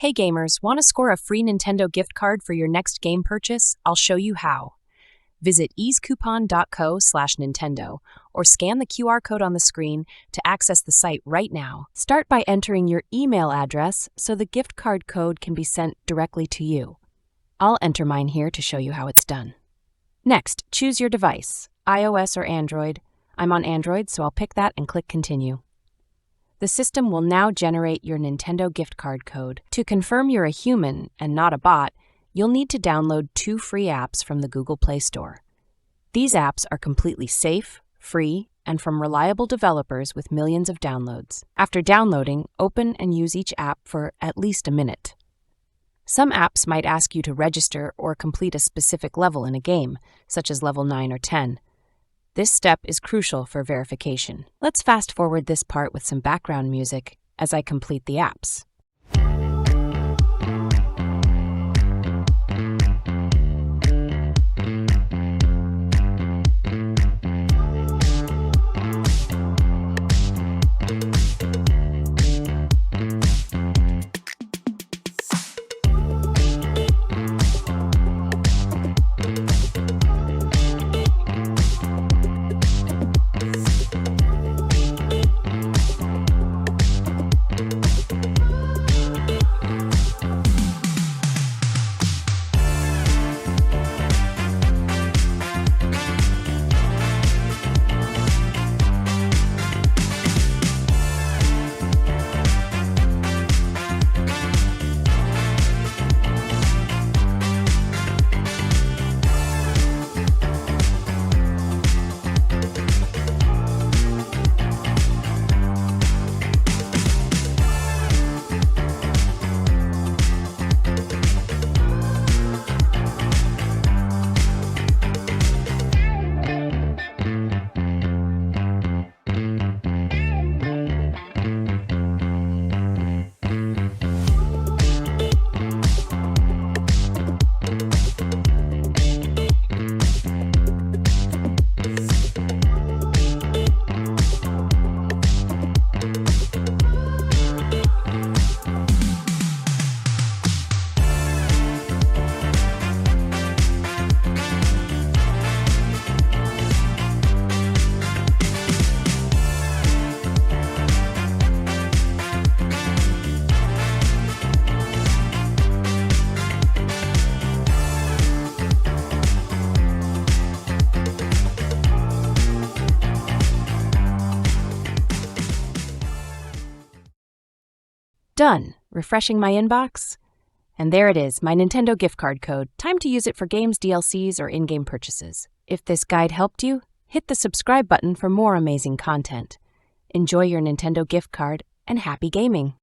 Hey gamers, want to score a free Nintendo gift card for your next game purchase? I'll show you how. Visit easecoupon.co/Nintendo or scan the QR code on the screen to access the site right now. Start by entering your email address so the gift card code can be sent directly to you. I'll enter mine here to show you how it's done. Next, choose your device, iOS or Android. I'm on Android, so I'll pick that and click Continue. The system will now generate your Nintendo gift card code. To confirm you're a human and not a bot, you'll need to download 2 free apps from the Google Play Store. These apps are completely safe, free, and from reliable developers with millions of downloads. After downloading, open and use each app for at least a minute. Some apps might ask you to register or complete a specific level in a game, such as level 9 or 10. This step is crucial for verification. Let's fast forward this part with some background music as I complete the apps. Done. Refreshing my inbox. And there it is, my Nintendo gift card code. Time to use it for games, DLCs, or in-game purchases. If this guide helped you, hit the subscribe button for more amazing content. Enjoy your Nintendo gift card and happy gaming!